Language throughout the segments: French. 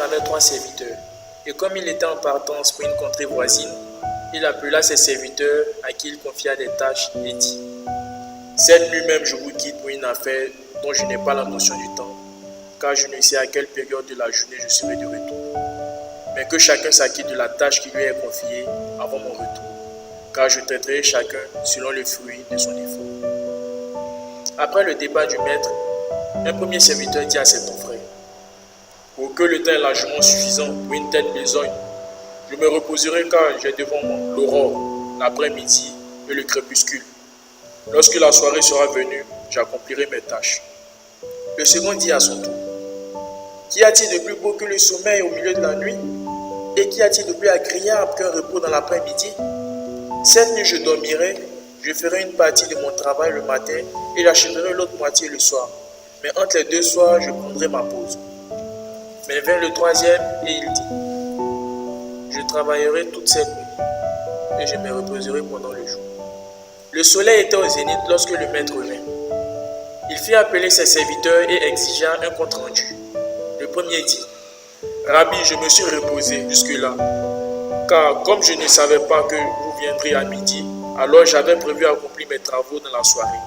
avait 3 serviteurs. Et comme il était en partance pour une contrée voisine, il appela ses serviteurs à qui il confia des tâches et dit: cette nuit même, je vous quitte pour une affaire dont je n'ai pas la notion du temps, car je ne sais à quelle période de la journée je serai de retour. Mais que chacun s'acquitte de la tâche qui lui est confiée avant mon retour, car je traiterai chacun selon le fruit de son effort. Après le départ du maître, un premier serviteur dit à ses confrères: pour que le temps est largement suffisant pour une telle besogne, je me reposerai car j'ai devant moi l'aurore, l'après-midi et le crépuscule. Lorsque la soirée sera venue, j'accomplirai mes tâches. Le second dit à son tour: qu'y a-t-il de plus beau que le sommeil au milieu de la nuit? Et qu'y a-t-il de plus agréable qu'un repos dans l'après-midi? Cette nuit je dormirai, je ferai une partie de mon travail le matin et j'achèverai l'autre moitié le soir. Mais entre les 2 soirs, je prendrai ma pause. Mais vint le troisième et il dit: je travaillerai toute cette nuit et je me reposerai pendant le jour. Le soleil était au zénith lorsque le maître vint. Il fit appeler ses serviteurs et exigea un compte rendu. Le premier dit: Rabbi, je me suis reposé jusque-là, car comme je ne savais pas que vous viendriez à midi, alors j'avais prévu accomplir mes travaux dans la soirée.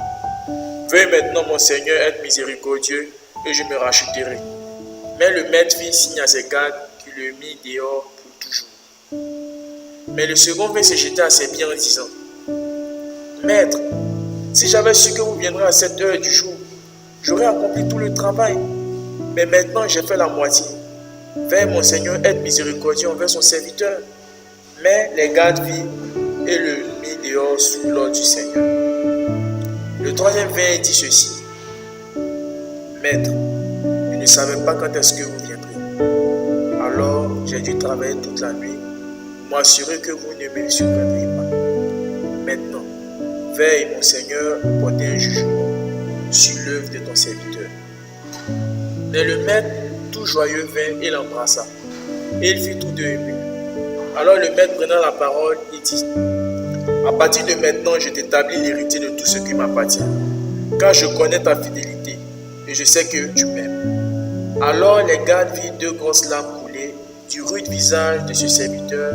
Veuillez maintenant, mon Seigneur, être miséricordieux et je me racheterai. Mais le maître fit signe à ses gardes qui le mit dehors pour toujours. Mais le second vint se jeter à ses pieds en disant: Maître, si j'avais su que vous viendrez à cette heure du jour, j'aurais accompli tout le travail. Mais maintenant, j'ai fait la moitié. Veuillez, mon Seigneur, être miséricordieux envers son serviteur. Mais les gardes virent et le mit dehors sous l'ordre du Seigneur. Le troisième vint et dit ceci: Maître, je ne savais pas quand est-ce que vous viendrez. Alors, j'ai dû travailler toute la nuit pour m'assurer que vous ne me surprendriez pas. Maintenant, veille, mon Seigneur, pour porter un jugement sur l'œuvre de ton serviteur. Mais le maître, tout joyeux, vint et l'embrassa. Et il fut tous deux émus. Alors le maître, prenant la parole, il dit: à partir de maintenant, je t'établis l'héritier de tout ce qui m'appartient, car je connais ta fidélité et je sais que tu m'aimes. Alors les gardes virent 2 grosses larmes couler du rude visage de ce serviteur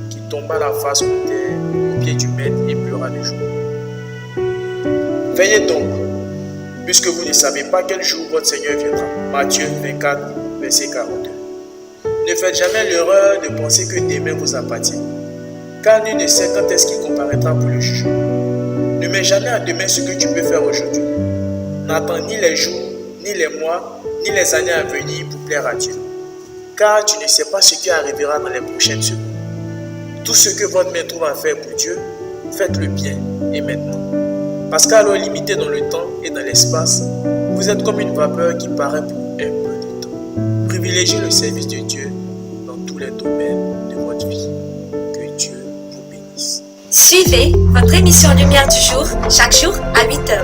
qui tomba la face contre terre au pied du maître et pleura de joie. Veillez donc, puisque vous ne savez pas quel jour votre Seigneur viendra. Matthieu 24, verset 42. Ne faites jamais l'erreur de penser que demain vous appartient, car nul ne sait quand est-ce qu'il comparaîtra pour le jugement. Ne mets jamais à demain ce que tu peux faire aujourd'hui. N'attends ni les jours, ni les mois, ni les années à venir pour plaire à Dieu, car tu ne sais pas ce qui arrivera dans les prochaines secondes. Tout ce que votre main trouve à faire pour Dieu, faites-le bien et maintenant. Parce qu'alors limité dans le temps et dans l'espace, vous êtes comme une vapeur qui paraît pour un peu de temps. Privilégiez le service de Dieu dans tous les domaines de votre vie. Que Dieu vous bénisse. Suivez votre émission Lumière du jour chaque jour à 8h.